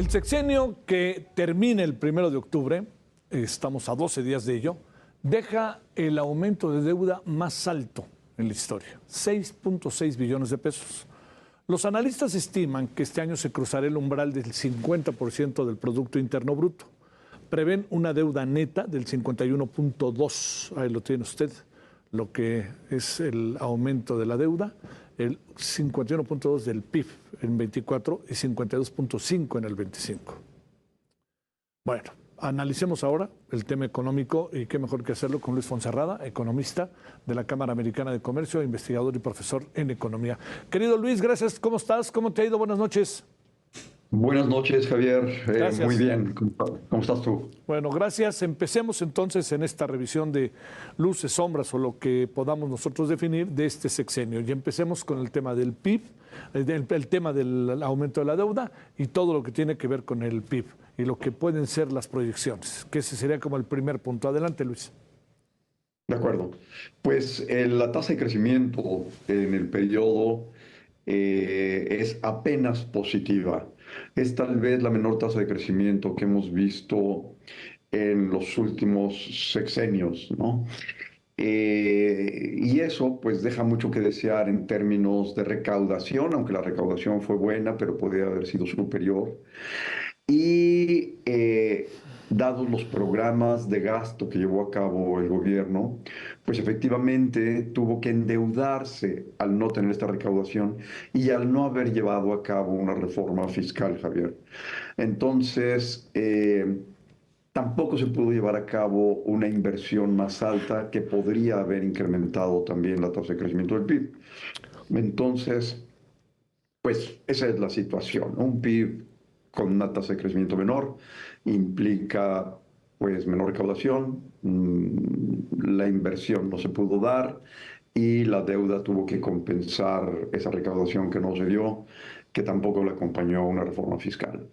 El sexenio que termina el 1 de octubre, estamos a 12 días de ello, deja el aumento de deuda más alto en la historia, 6.6 billones de pesos. Los analistas estiman que este año se cruzará el umbral del 50% del Producto Interno Bruto. Prevén una deuda neta del 51.2, ahí lo tiene usted, lo que es el aumento de la deuda, el 51.2 del PIB en 24 y 52.5 en el 25. Bueno, analicemos ahora el tema económico y qué mejor que hacerlo con Luis Fonserrada, economista de la Cámara Americana de Comercio, investigador y profesor en economía. Querido Luis, gracias. ¿Cómo estás? ¿Cómo te ha ido? Buenas noches. Buenas noches, Javier. Muy Gracias. bien. ¿Cómo estás tú? Bueno, gracias. Empecemos entonces en esta revisión de luces, sombras o lo que podamos nosotros definir de este sexenio. Y empecemos con el tema del PIB, el tema del aumento de la deuda y todo lo que tiene que ver con el PIB y lo que pueden ser las proyecciones, que ese sería como el primer punto. Adelante, Luis. De acuerdo. Pues la tasa de crecimiento en el periodo es apenas positiva. Es tal vez la menor tasa de crecimiento que hemos visto en los últimos sexenios, ¿no? Y eso pues deja mucho que desear en términos de recaudación, aunque la recaudación fue buena, pero podría haber sido superior. Y dados los programas de gasto que llevó a cabo el gobierno, pues efectivamente tuvo que endeudarse al no tener esta recaudación y al no haber llevado a cabo una reforma fiscal, Javier. Entonces, tampoco se pudo llevar a cabo una inversión más alta que podría haber incrementado también la tasa de crecimiento del PIB. Entonces, pues esa es la situación, ¿no? Un PIB con una tasa de crecimiento menor implica pues menor recaudación, la inversión no se pudo dar y la deuda tuvo que compensar esa recaudación que no se dio, que tampoco le acompañó una reforma fiscal.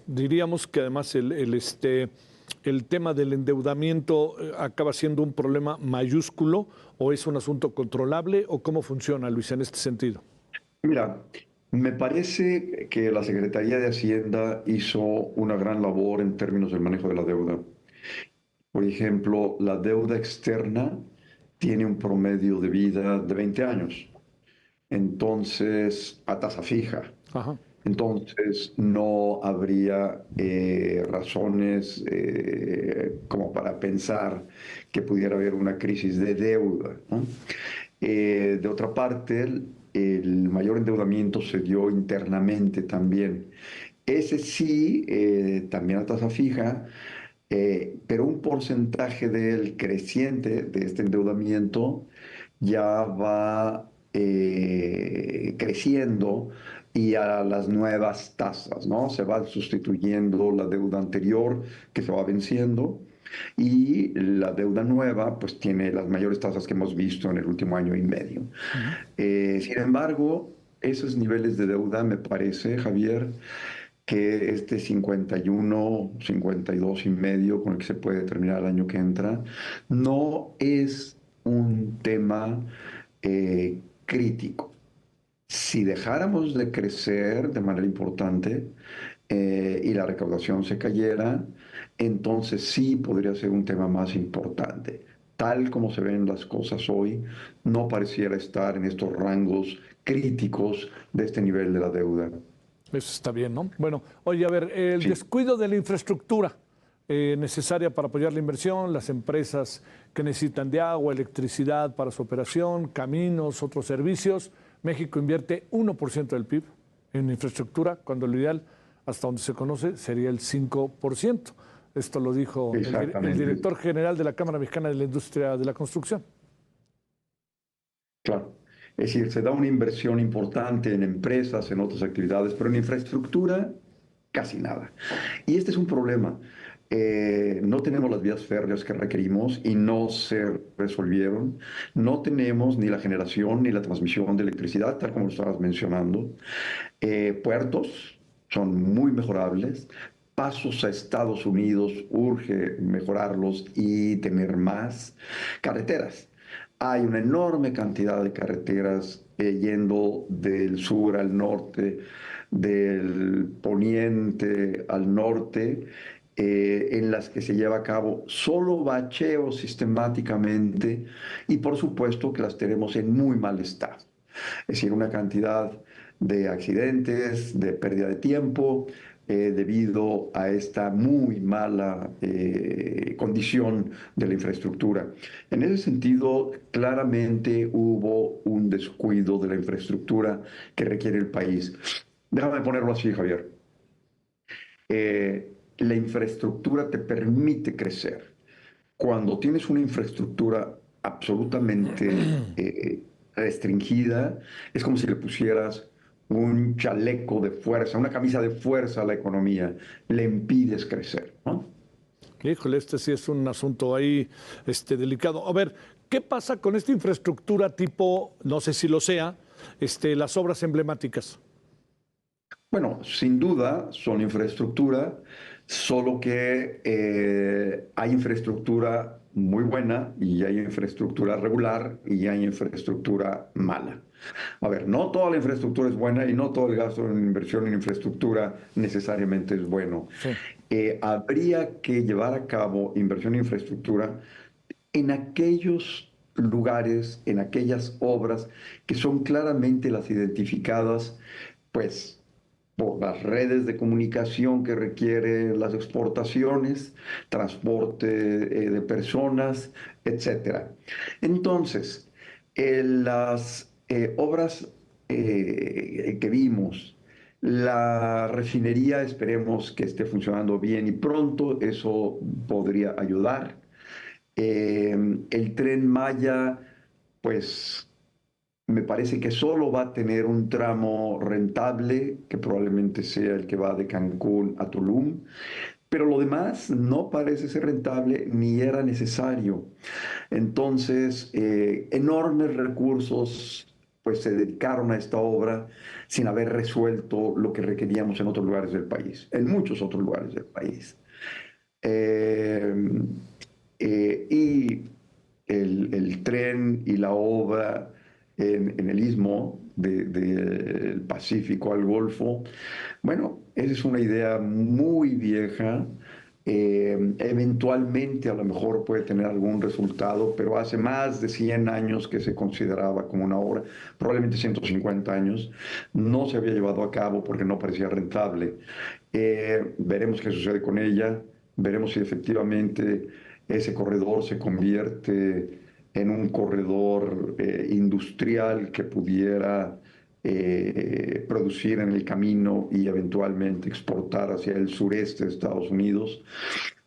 Diríamos que además el tema del endeudamiento acaba siendo un problema mayúsculo o es un asunto controlable o cómo funciona, Luis, en este sentido. Mira, me parece que la Secretaría de Hacienda hizo una gran labor en términos del manejo de la deuda. Por ejemplo, la deuda externa tiene un promedio de vida de 20 años, entonces a tasa fija. Ajá. Entonces no habría razones como para pensar que pudiera haber una crisis de deuda, ¿no? De otra parte, el mayor endeudamiento se dio internamente también. Ese sí, también a tasa fija, pero un porcentaje del creciente de este endeudamiento ya va creciendo y a las nuevas tasas, ¿no? Se va sustituyendo la deuda anterior que se va venciendo y la deuda nueva pues tiene las mayores tasas que hemos visto en el último año y medio. Uh-huh. Sin embargo, esos niveles de deuda me parece, Javier, que este 51, 52 y medio con el que se puede terminar el año que entra, no es un tema crítico. Si dejáramos de crecer de manera importante y la recaudación se cayera, entonces sí podría ser un tema más importante. Tal como se ven las cosas hoy, no pareciera estar en estos rangos críticos de este nivel de la deuda. Eso está bien, ¿no? Bueno, oye, a ver, el Sí. descuido de la infraestructura necesaria para apoyar la inversión, las empresas que necesitan de agua, electricidad para su operación, caminos, otros servicios. México invierte 1% del PIB en infraestructura, cuando lo ideal, hasta donde se conoce, sería el 5%. Esto lo dijo el Exactamente. director general de la Cámara Mexicana de la Industria de la Construcción. Claro. Es decir, se da una inversión importante en empresas, en otras actividades, pero en infraestructura casi nada. Y este es un problema. No tenemos las vías férreas que requerimos y no se resolvieron. No tenemos ni la generación ni la transmisión de electricidad, tal como lo estabas mencionando. Puertos son muy mejorables. Pasos a Estados Unidos, urge mejorarlos y tener más. Carreteras. Hay una enorme cantidad de carreteras yendo del sur al norte, del poniente al norte, en las que se lleva a cabo solo bacheo sistemáticamente y por supuesto que las tenemos en muy mal estado. Es decir, una cantidad de accidentes, de pérdida de tiempo, debido a esta muy mala condición de la infraestructura. En ese sentido, claramente hubo un descuido de la infraestructura que requiere el país. Déjame ponerlo así, Javier. La infraestructura te permite crecer. Cuando tienes una infraestructura absolutamente restringida, es como si le pusieras un chaleco de fuerza, una camisa de fuerza a la economía, le impides crecer, ¿no? Híjole, este sí es un asunto ahí delicado. A ver, ¿qué pasa con esta infraestructura tipo, no sé si lo sea, las obras emblemáticas? Bueno, sin duda son infraestructura, solo que hay infraestructura muy buena y hay infraestructura regular y hay infraestructura mala. A ver, no toda la infraestructura es buena y no todo el gasto en inversión en infraestructura necesariamente es bueno. Sí. Habría que llevar a cabo inversión en infraestructura en aquellos lugares, en aquellas obras que son claramente las identificadas, pues por las redes de comunicación que requieren las exportaciones, transporte de personas, etcétera. Entonces, las obras que vimos, la refinería esperemos que esté funcionando bien y pronto, eso podría ayudar. El Tren Maya, pues me parece que solo va a tener un tramo rentable, que probablemente sea el que va de Cancún a Tulum, pero lo demás no parece ser rentable ni era necesario. Entonces, enormes recursos pues se dedicaron a esta obra sin haber resuelto lo que requeríamos en otros lugares del país, en muchos otros lugares del país. Eh, y el tren y la obra en el istmo del Pacífico al Golfo, bueno, esa es una idea muy vieja. Eventualmente a lo mejor puede tener algún resultado, pero hace más de 100 años que se consideraba como una obra, probablemente 150 años, no se había llevado a cabo porque no parecía rentable. Veremos qué sucede con ella, veremos si efectivamente ese corredor se convierte en un corredor industrial que pudiera producir en el camino y eventualmente exportar hacia el sureste de Estados Unidos,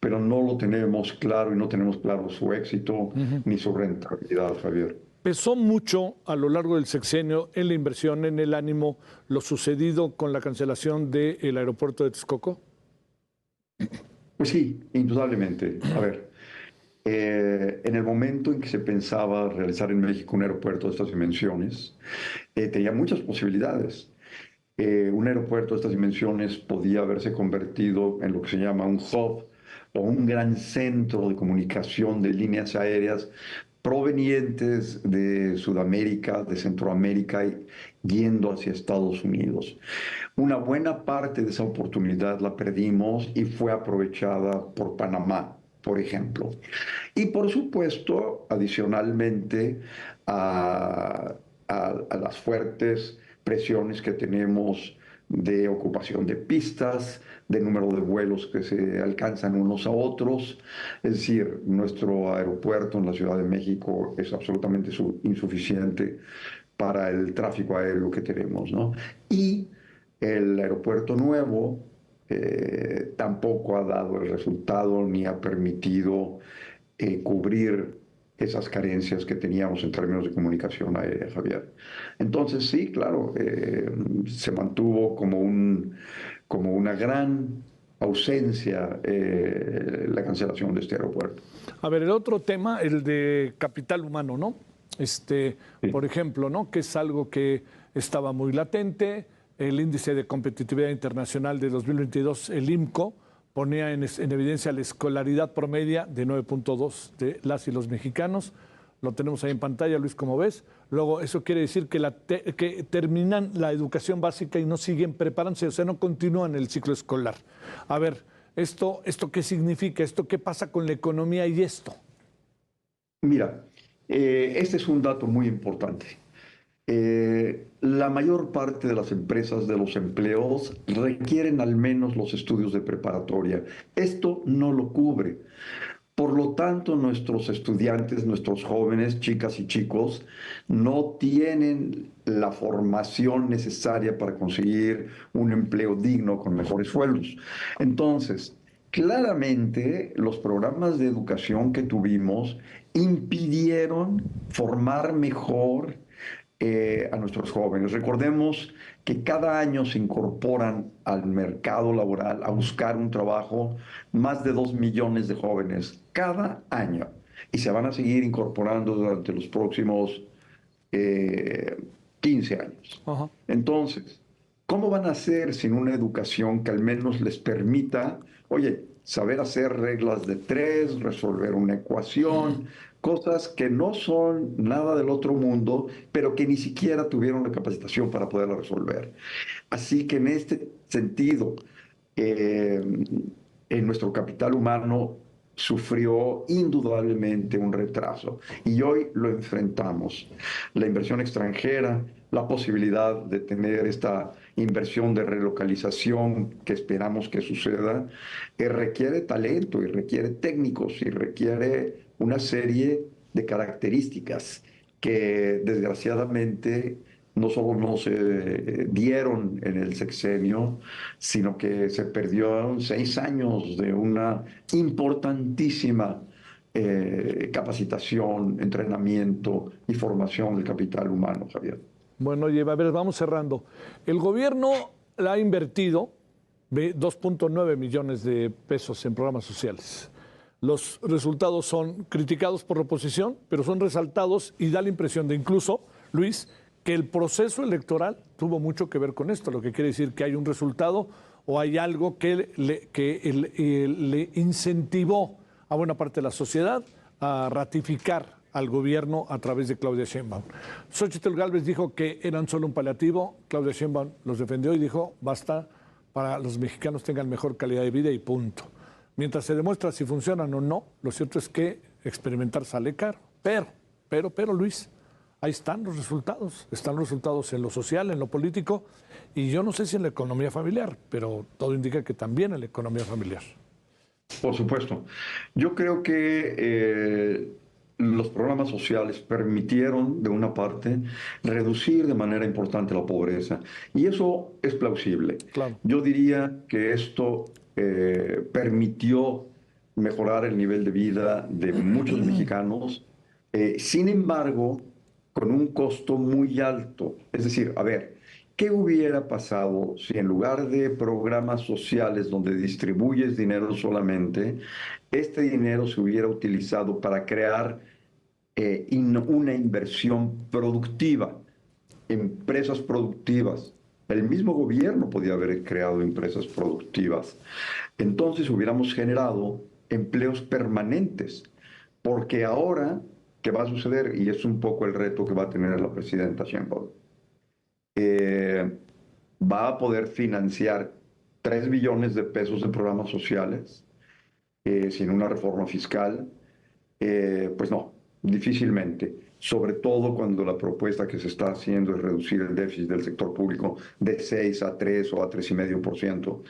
pero no lo tenemos claro y no tenemos claro su éxito ni su rentabilidad, Javier. ¿Pesó mucho a lo largo del sexenio en la inversión, en el ánimo, lo sucedido con la cancelación del aeropuerto de Texcoco? Pues sí, indudablemente. A ver, en el momento en que se pensaba realizar en México un aeropuerto de estas dimensiones, tenía muchas posibilidades. Un aeropuerto de estas dimensiones podía haberse convertido en lo que se llama un hub o un gran centro de comunicación de líneas aéreas provenientes de Sudamérica, de Centroamérica, yendo hacia Estados Unidos. Una buena parte de esa oportunidad la perdimos y fue aprovechada por Panamá, por ejemplo. Y por supuesto, adicionalmente a las fuertes presiones que tenemos de ocupación de pistas, de número de vuelos que se alcanzan unos a otros. Es decir, nuestro aeropuerto en la Ciudad de México es absolutamente insuficiente para el tráfico aéreo que tenemos, ¿no? Y el aeropuerto nuevo tampoco ha dado el resultado ni ha permitido cubrir esas carencias que teníamos en términos de comunicación aérea, Javier. Entonces, sí, claro, se mantuvo como una gran ausencia la cancelación de este aeropuerto. A ver, el otro tema, el de capital humano, ¿no? Sí. Por ejemplo, ¿no? Que es algo que estaba muy latente. El índice de competitividad internacional de 2022, el IMCO, ponía en evidencia la escolaridad promedia de 9.2 de las y los mexicanos, lo tenemos ahí en pantalla, Luis, como ves. Luego, eso quiere decir que, que terminan la educación básica y no siguen preparándose, o sea, no continúan el ciclo escolar. A ver, ¿esto qué significa? ¿Esto qué pasa con la economía y esto? Mira, este es un dato muy importante. La mayor parte de las empresas de los empleos requieren al menos los estudios de preparatoria. Esto no lo cubre. Por lo tanto, nuestros estudiantes, nuestros jóvenes, chicas y chicos, no tienen la formación necesaria para conseguir un empleo digno con mejores sueldos. Entonces, claramente los programas de educación que tuvimos impidieron formar mejor a nuestros jóvenes. Recordemos que cada año se incorporan al mercado laboral a buscar un trabajo más de 2 millones de jóvenes cada año y se van a seguir incorporando durante los próximos 15 años. Ajá. Entonces, ¿cómo van a hacer sin una educación que al menos les permita, oye, saber hacer reglas de tres, resolver una ecuación, cosas que no son nada del otro mundo, pero que ni siquiera tuvieron la capacitación para poderla resolver? Así que en este sentido, eh, en nuestro capital humano sufrió indudablemente un retraso y hoy lo enfrentamos. La inversión extranjera, la posibilidad de tener esta inversión de relocalización que esperamos que suceda, requiere talento y requiere técnicos y requiere una serie de características que desgraciadamente no solo no se dieron en el sexenio, sino que se perdieron 6 años de una importantísima capacitación, entrenamiento y formación del capital humano, Javier. Bueno, oye, a ver, vamos cerrando. El gobierno la ha invertido 2.9 millones de pesos en programas sociales. Los resultados son criticados por la oposición, pero son resaltados y da la impresión de incluso, Luis, que el proceso electoral tuvo mucho que ver con esto, lo que quiere decir que hay un resultado o hay algo que le incentivó a buena parte de la sociedad a ratificar al gobierno a través de Claudia Sheinbaum. Xóchitl Gálvez dijo que eran solo un paliativo, Claudia Sheinbaum los defendió y dijo, basta, para los mexicanos tengan mejor calidad de vida y punto. Mientras se demuestra si funcionan o no, lo cierto es que experimentar sale caro. Pero, Luis, ahí están los resultados en lo social, en lo político, y yo no sé si en la economía familiar, pero todo indica que también en la economía familiar. Por supuesto. Yo creo que los programas sociales permitieron, de una parte, reducir de manera importante la pobreza. Y eso es plausible. Claro. Yo diría que esto permitió mejorar el nivel de vida de muchos mexicanos. Sin embargo, con un costo muy alto. Es decir, a ver, ¿qué hubiera pasado si en lugar de programas sociales donde distribuyes dinero solamente, este dinero se hubiera utilizado para crear una inversión productiva, empresas productivas? El mismo gobierno podía haber creado empresas productivas. Entonces hubiéramos generado empleos permanentes, porque ahora, ¿qué va a suceder? Y es un poco el reto que va a tener la presidenta Sheinbaum. Va a poder financiar 3 billones de pesos de programas sociales sin una reforma fiscal. Pues no, difícilmente. Sobre todo cuando la propuesta que se está haciendo es reducir el déficit del sector público de 6 a 3 o a 3,5%.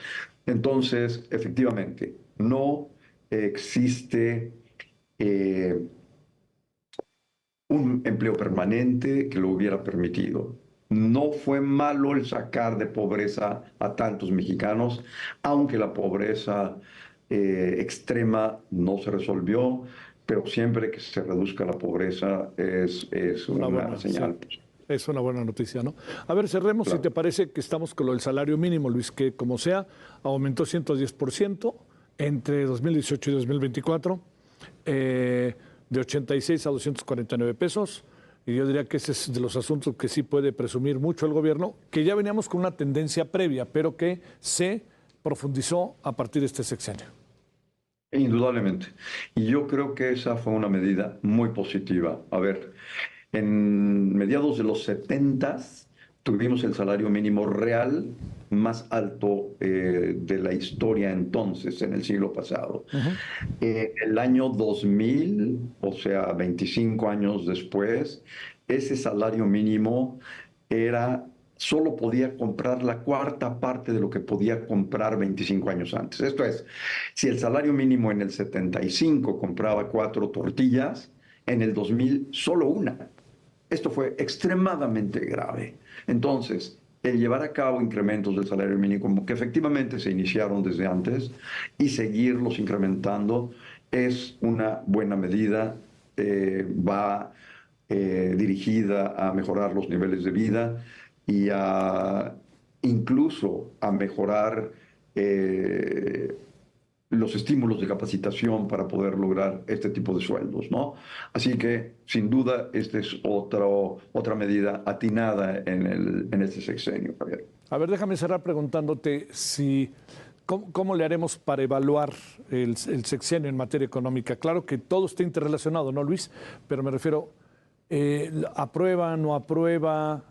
Entonces, efectivamente, no existe un empleo permanente que lo hubiera permitido. No fue malo el sacar de pobreza a tantos mexicanos, aunque la pobreza extrema no se resolvió, pero siempre que se reduzca la pobreza es una buena señal. Sí. Es una buena noticia, ¿no? A ver, cerremos, claro. Si te parece que estamos con lo del salario mínimo, Luis, que como sea, aumentó 110% entre 2018 y 2024, de 86 a 249 pesos. Y yo diría que ese es de los asuntos que sí puede presumir mucho el gobierno, que ya veníamos con una tendencia previa, pero que se profundizó a partir de este sexenio. Indudablemente. Y yo creo que esa fue una medida muy positiva. A ver, en mediados de los 70 tuvimos el salario mínimo real más alto de la historia entonces, en el siglo pasado. Ujú. El año 2000, o sea, 25 años después, ese salario mínimo era, solo podía comprar la cuarta parte de lo que podía comprar 25 años antes. Esto es, si el salario mínimo en el 75 compraba 4 tortillas, en el 2000 solo una. Esto fue extremadamente grave. Entonces, el llevar a cabo incrementos del salario mínimo, que efectivamente se iniciaron desde antes, y seguirlos incrementando, es una buena medida. Va dirigida a mejorar los niveles de vida y incluso a mejorar eh, los estímulos de capacitación para poder lograr este tipo de sueldos, ¿no? Así que, sin duda, esta es otra medida atinada en este sexenio, Javier. A ver, déjame cerrar preguntándote si cómo le haremos para evaluar el sexenio en materia económica. Claro que todo está interrelacionado, ¿no, Luis? Pero me refiero, aprueba, no aprueba,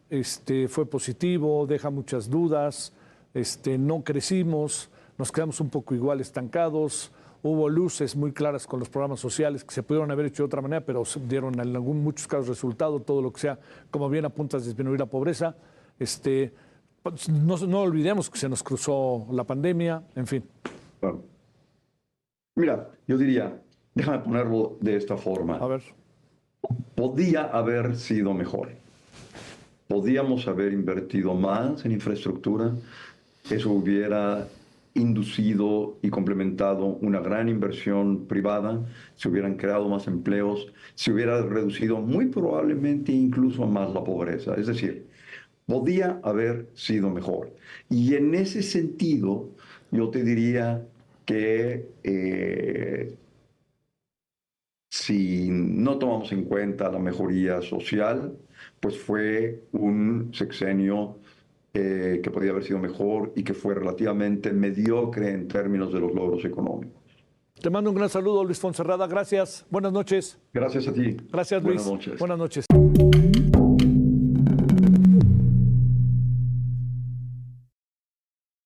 fue positivo, deja muchas dudas, no crecimos, nos quedamos un poco igual estancados. Hubo luces muy claras con los programas sociales que se pudieron haber hecho de otra manera, pero dieron en muchos casos resultado, todo lo que sea, como bien apuntas, disminuir la pobreza. No olvidemos que se nos cruzó la pandemia, en fin. Bueno, mira, yo diría, déjame ponerlo de esta A forma. ver, Podía haber sido mejor. Podíamos haber invertido más en infraestructura. Eso hubiera inducido y complementado una gran inversión privada, se hubieran creado más empleos, se hubiera reducido muy probablemente incluso más la pobreza. Es decir, podía haber sido mejor. Y en ese sentido, yo te diría que si no tomamos en cuenta la mejoría social, pues fue un sexenio que podía haber sido mejor y que fue relativamente mediocre en términos de los logros económicos. te mando un gran saludo, Luis Fonserrada. Gracias. Buenas noches. Gracias a ti. Gracias, Buenas Luis. noches. Buenas noches.